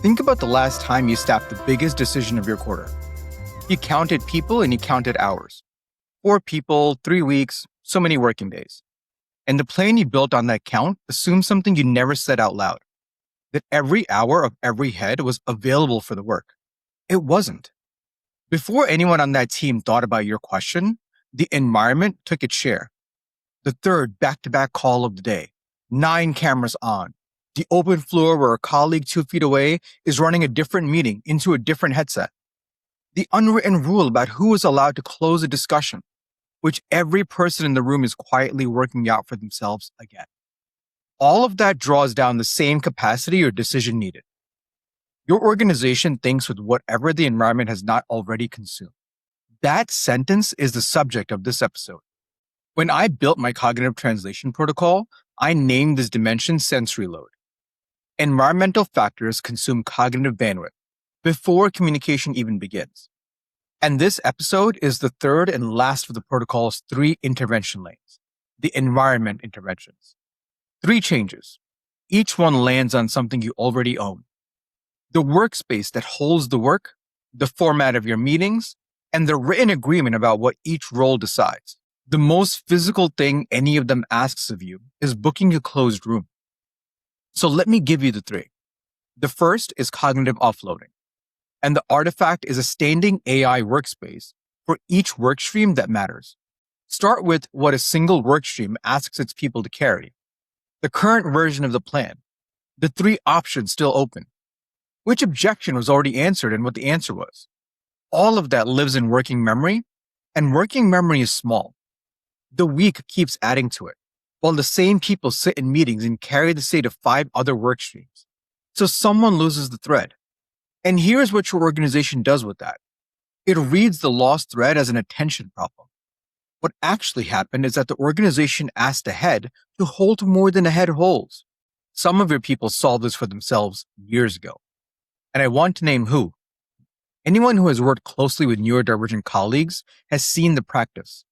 Think about the last time you staffed the biggest decision of your quarter. You counted people and you counted hours. 4 people, 3 weeks, so many working days. And the plan you built on that count assumed something you never said out loud, that every hour of every head was available for the work. It wasn't. Before anyone on that team thought about your question, the environment took its share. The third back-to-back call of the day, 9 cameras on, the open floor where a colleague 2 feet away is running a different meeting into a different headset. The unwritten rule about who is allowed to close a discussion, which every person in the room is quietly working out for themselves again. All of that draws down the same capacity or decision needed. Your organization thinks with whatever the environment has not already consumed. That sentence is the subject of this episode. When I built my cognitive translation protocol, I named this dimension sensory load. Environmental factors consume cognitive bandwidth before communication even begins. And this episode is the third and last of the protocol's 3 intervention lanes, the environment interventions. 3 changes. Each one lands on something you already own. The workspace that holds the work, the format of your meetings, and the written agreement about what each role decides. The most physical thing any of them asks of you is booking a closed room. So let me give you the 3. The first is cognitive offloading. And the artifact is a standing AI workspace for each workstream that matters. Start with what a single workstream asks its people to carry. The current version of the plan. The 3 options still open. Which objection was already answered and what the answer was. All of that lives in working memory, and working memory is small. The week keeps adding to it, while the same people sit in meetings and carry the state of 5 other workstreams. So someone loses the thread. And here's what your organization does with that. It reads the lost thread as an attention problem. What actually happened is that the organization asked a head to hold more than a head holds. Some of your people solved this for themselves years ago. And I want to name who. Anyone who has worked closely with neurodivergent colleagues has seen the practice.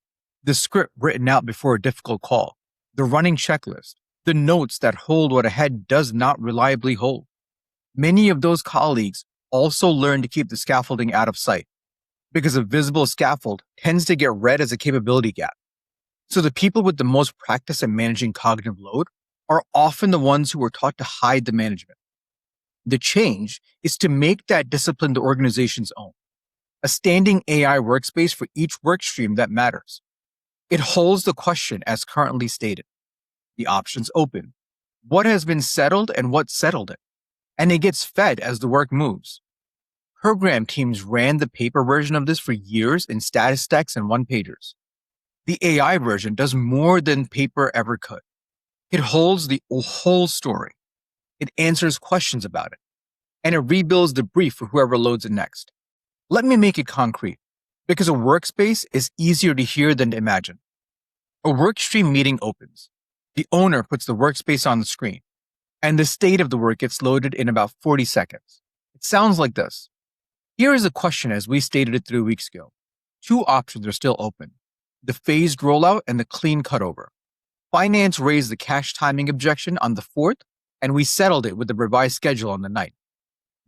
The script written out before a difficult call, the running checklist, the notes that hold what a head does not reliably hold. Many of those colleagues also learn to keep the scaffolding out of sight because a visible scaffold tends to get read as a capability gap. So the people with the most practice at managing cognitive load are often the ones who were taught to hide the management. The change is to make that discipline the organization's own, a standing AI workspace for each workstream that matters. It holds the question as currently stated. The options open. What has been settled and what settled it? And it gets fed as the work moves. Program teams ran the paper version of this for years in status decks and one-pagers. The AI version does more than paper ever could. It holds the whole story. It answers questions about it. And it rebuilds the brief for whoever loads it next. Let me make it concrete, because a workspace is easier to hear than to imagine. A workstream meeting opens. The owner puts the workspace on the screen, and the state of the work gets loaded in about 40 seconds. It sounds like this. Here is a question as we stated it 3 weeks ago. 2 options are still open, the phased rollout and the clean cutover. Finance raised the cash timing objection on the 4th, and we settled it with the revised schedule on the 9th.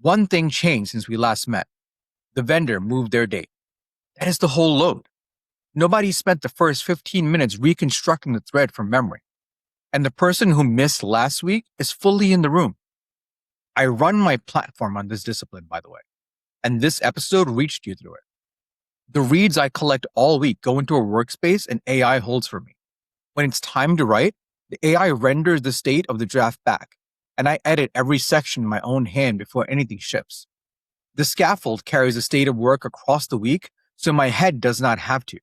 One thing changed since we last met. The vendor moved their date. That is the whole load. Nobody spent the first 15 minutes reconstructing the thread from memory. And the person who missed last week is fully in the room. I run my platform on this discipline, by the way, and this episode reached you through it. The reads I collect all week go into a workspace and AI holds for me. When it's time to write, the AI renders the state of the draft back, and I edit every section in my own hand before anything ships. The scaffold carries the state of work across the week, so my head does not have to.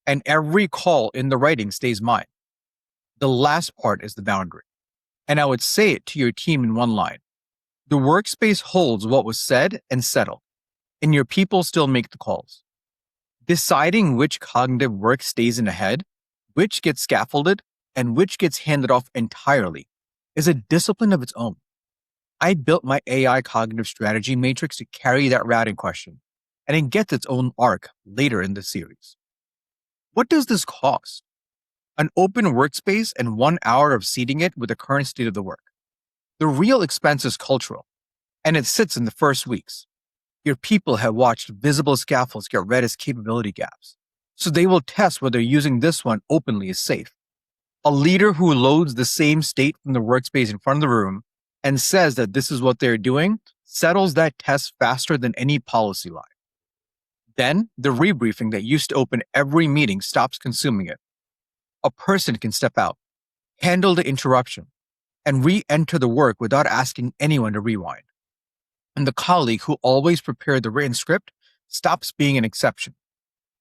And every call in the writing stays mine. The last part is the boundary. And I would say it to your team in one line. The workspace holds what was said and settled, and your people still make the calls. Deciding which cognitive work stays in a head, which gets scaffolded, and which gets handed off entirely is a discipline of its own. I built my AI cognitive strategy matrix to carry that routing question, and it gets its own arc later in the series. What does this cost? An open workspace and 1 hour of seeding it with the current state of the work. The real expense is cultural. And it sits in the first weeks. Your people have watched visible scaffolds get read as capability gaps. So they will test whether using this one openly is safe. A leader who loads the same state from the workspace in front of the room and says that this is what they're doing settles that test faster than any policy line. Then the rebriefing that used to open every meeting stops consuming it. A person can step out, handle the interruption, and re-enter the work without asking anyone to rewind. And the colleague who always prepared the written script stops being an exception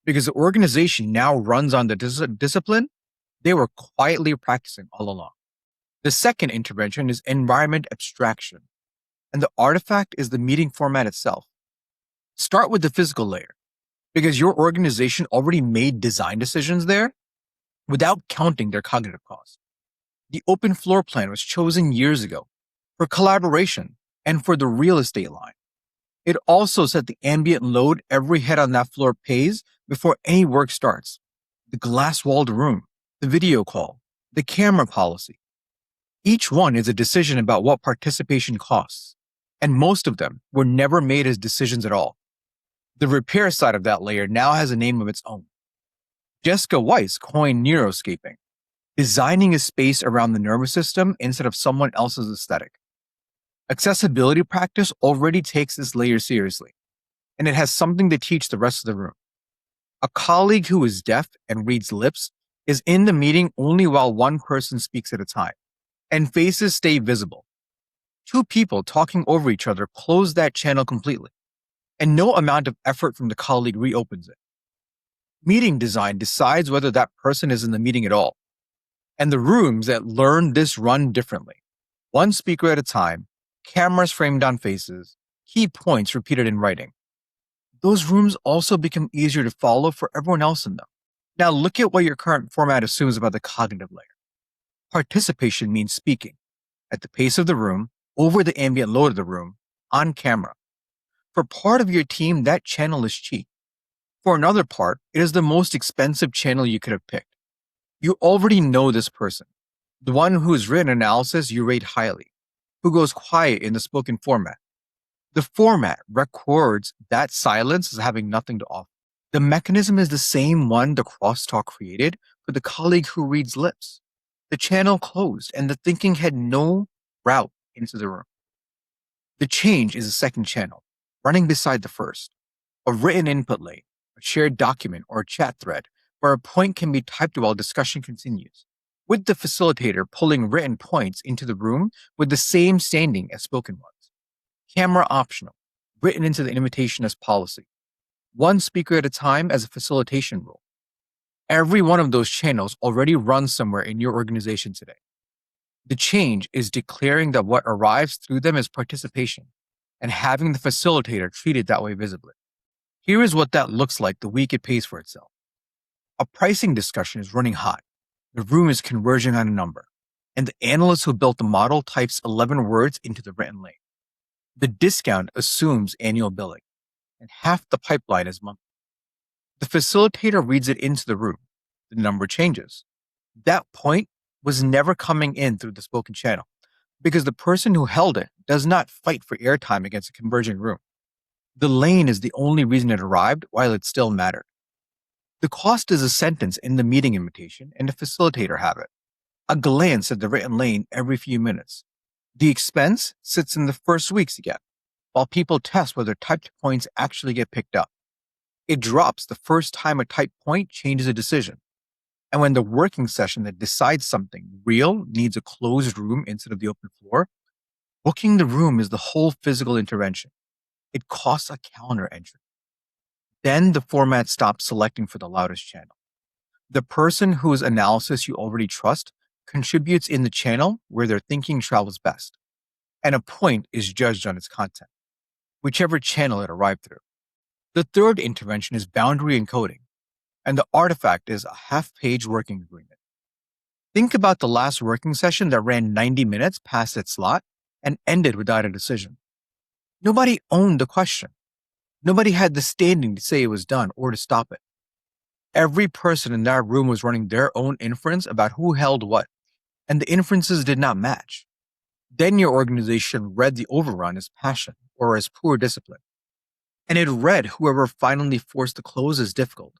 because the organization now runs on the discipline they were quietly practicing all along. The second intervention is environment abstraction, and the artifact is the meeting format itself. Start with the physical layer because your organization already made design decisions there without counting their cognitive cost. The open floor plan was chosen years ago for collaboration and for the real estate line. It also set the ambient load every head on that floor pays before any work starts. The glass-walled room, the video call, the camera policy. Each one is a decision about what participation costs, and most of them were never made as decisions at all. The repair side of that layer now has a name of its own. Jessica Weiss coined neuroscaping, designing a space around the nervous system instead of someone else's aesthetic. Accessibility practice already takes this layer seriously, and it has something to teach the rest of the room. A colleague who is deaf and reads lips is in the meeting only while one person speaks at a time, and faces stay visible. Two people talking over each other close that channel completely, and no amount of effort from the colleague reopens it. Meeting design decides whether that person is in the meeting at all, and the rooms that learn this run differently. One speaker at a time, cameras framed on faces, key points repeated in writing. Those rooms also become easier to follow for everyone else in them. Now look at what your current format assumes about the cognitive layer. Participation means speaking, at the pace of the room, over the ambient load of the room, on camera. For part of your team, that channel is cheap. For another part, it is the most expensive channel you could have picked. You already know this person, the one whose written analysis you rate highly, who goes quiet in the spoken format. The format records that silence as having nothing to offer. The mechanism is the same one the crosstalk created for the colleague who reads lips. The channel closed and the thinking had no route into the room. The change is a second channel, running beside the first, a written input lane, a shared document, or a chat thread where a point can be typed while discussion continues, with the facilitator pulling written points into the room with the same standing as spoken ones. Camera optional, written into the invitation as policy. One speaker at a time as a facilitation rule. Every one of those channels already runs somewhere in your organization today. The change is declaring that what arrives through them is participation and having the facilitator treat it that way visibly. Here is what that looks like the week it pays for itself. A pricing discussion is running hot. The room is converging on a number, and the analyst who built the model types 11 words into the written lane. The discount assumes annual billing, and half the pipeline is monthly. The facilitator reads it into the room. The number changes. That point was never coming in through the spoken channel because the person who held it does not fight for airtime against a converging room. The lane is the only reason it arrived while it still mattered. The cost is a sentence in the meeting invitation and the facilitator have it. A glance at the written lane every few minutes. The expense sits in the first weeks again, while people test whether typed points actually get picked up. It drops the first time a typed point changes a decision. And when the working session that decides something real needs a closed room instead of the open floor, booking the room is the whole physical intervention. It costs a calendar entry. Then the format stops selecting for the loudest channel. The person whose analysis you already trust contributes in the channel where their thinking travels best, and a point is judged on its content, whichever channel it arrived through. The third intervention is boundary encoding, and the artifact is a half-page working agreement. Think about the last working session that ran 90 minutes past its slot and ended without a decision. Nobody owned the question. Nobody had the standing to say it was done or to stop it. Every person in that room was running their own inference about who held what, and the inferences did not match. Then your organization read the overrun as passion or as poor discipline. And it read whoever finally forced the close as difficult.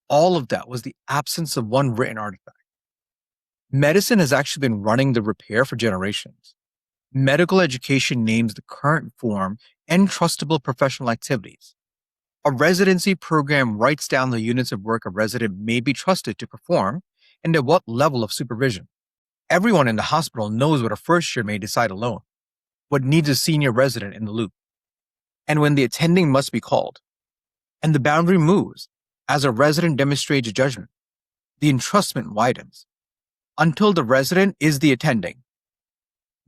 All of that was the absence of one written artifact. Medicine has actually been running the repair for generations. Medical education names the current form and trustable professional activities. A residency program writes down the units of work a resident may be trusted to perform and at what level of supervision. Everyone in the hospital knows what a first year may decide alone, what needs a senior resident in the loop, and when the attending must be called. And the boundary moves as a resident demonstrates judgment. The entrustment widens until the resident is the attending.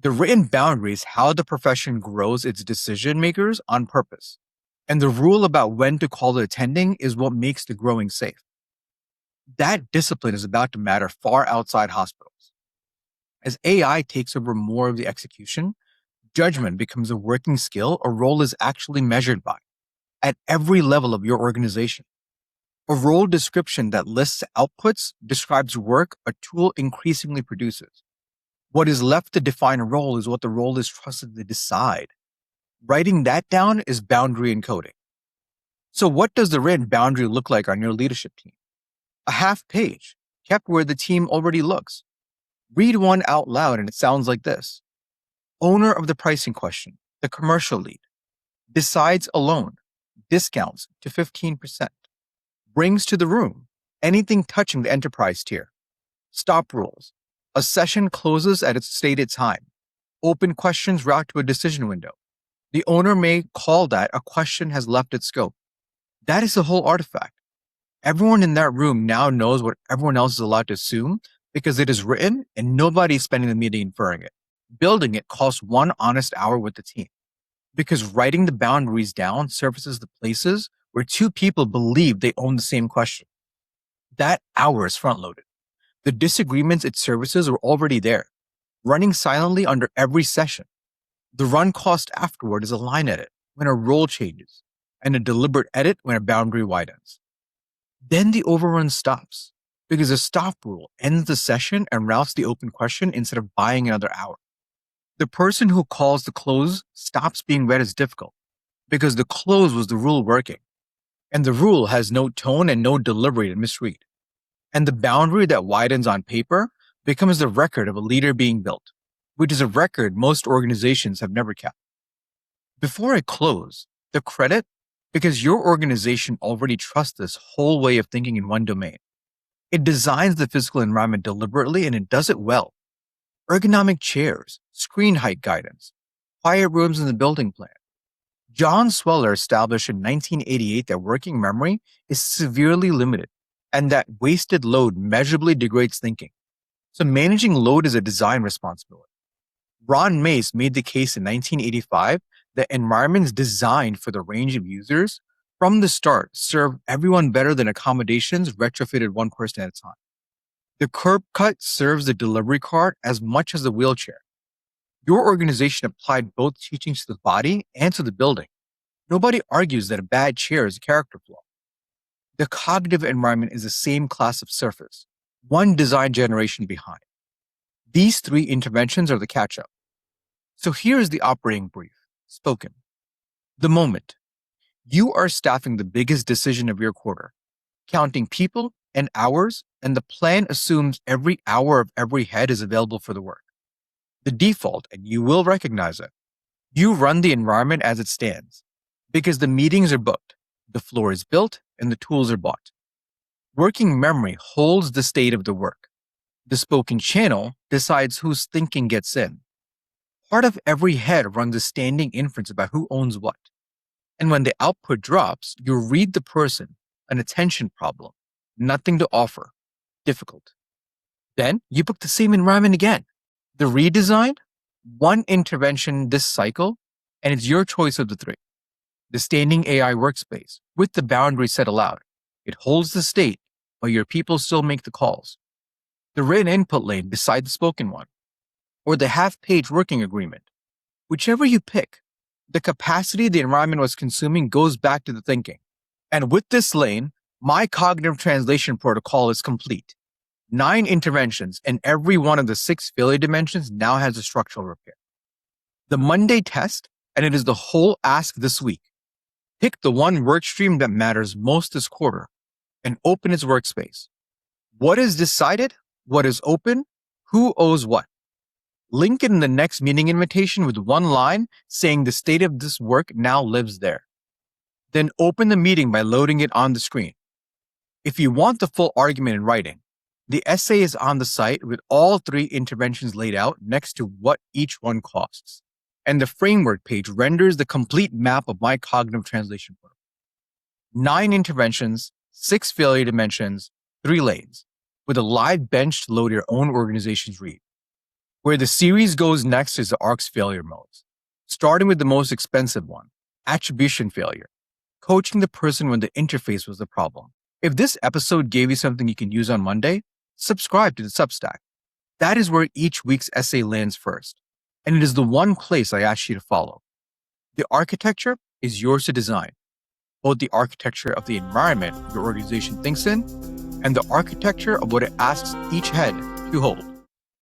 The written boundary is how the profession grows its decision makers on purpose. And the rule about when to call the attending is what makes the growing safe. That discipline is about to matter far outside hospitals. As AI takes over more of the execution, judgment becomes a working skill a role is actually measured by at every level of your organization. A role description that lists outputs describes work a tool increasingly produces. What is left to define a role is what the role is trusted to decide. Writing that down is boundary encoding. So what does the written boundary look like on your leadership team? A half page, kept where the team already looks. Read one out loud and it sounds like this. Owner of the pricing question, the commercial lead, decides alone, discounts to 15%, brings to the room anything touching the enterprise tier. Stop rules. A session closes at its stated time. Open questions route to a decision window. The owner may call that a question has left its scope. That is the whole artifact. Everyone in that room now knows what everyone else is allowed to assume because it is written and nobody is spending the meeting inferring it. Building it costs 1 honest hour with the team because writing the boundaries down surfaces the places where 2 people believe they own the same question. That hour is front-loaded. The disagreements it services were already there, running silently under every session. The run cost afterward is a line edit when a role changes and a deliberate edit when a boundary widens. Then the overrun stops because a stop rule ends the session and routes the open question instead of buying another hour. The person who calls the close stops being read as difficult because the close was the rule working, and the rule has no tone and no delivery to misread. And the boundary that widens on paper becomes the record of a leader being built, which is a record most organizations have never kept. Before I close, the credit, because your organization already trusts this whole way of thinking in one domain. It designs the physical environment deliberately and it does it well. Ergonomic chairs, screen height guidance, quiet rooms in the building plan. John Sweller established in 1988 that working memory is severely limited and that wasted load measurably degrades thinking. So managing load is a design responsibility. Ron Mace made the case in 1985 that environments designed for the range of users from the start serve everyone better than accommodations retrofitted one person at a time. The curb cut serves the delivery cart as much as the wheelchair. Your organization applied both teachings to the body and to the building. Nobody argues that a bad chair is a character flaw. The cognitive environment is the same class of surface, one design generation behind. These 3 interventions are the catch-up. So here is the operating brief, spoken. The moment. You are staffing the biggest decision of your quarter, counting people and hours, and the plan assumes every hour of every head is available for the work. The default, and you will recognize it, you run the environment as it stands, because the meetings are booked, the floor is built, and the tools are bought. Working memory holds the state of the work. The spoken channel decides whose thinking gets in. Part of every head runs a standing inference about who owns what. And when the output drops, you read the person, an attention problem, nothing to offer, difficult. Then you book the same environment again. The redesign, 1 intervention this cycle, and it's your choice of the 3. The standing AI workspace with the boundary set aloud. It holds the state, but your people still make the calls. The written input lane beside the spoken one, or the half-page working agreement. Whichever you pick, the capacity the environment was consuming goes back to the thinking. And with this lane, my cognitive translation protocol is complete. 9 interventions, and every one of the 6 failure dimensions now has a structural repair. The Monday test, and it is the whole ask this week. Pick the one workstream that matters most this quarter and open its workspace. What is decided? What is open? Who owes what? Link it in the next meeting invitation with one line saying the state of this work now lives there. Then open the meeting by loading it on the screen. If you want the full argument in writing, the essay is on the site with all 3 interventions laid out next to what each one costs. And the framework page renders the complete map of my cognitive translation flow. 9 interventions, 6 failure dimensions, 3 lanes, with a live bench to load your own organization's read. Where the series goes next is the ARC's failure modes, starting with the most expensive one, attribution failure, coaching the person when the interface was the problem. If this episode gave you something you can use on Monday, subscribe to the Substack. That is where each week's essay lands first, and it is the one place I ask you to follow. The architecture is yours to design, both the architecture of the environment your organization thinks in and the architecture of what it asks each head to hold.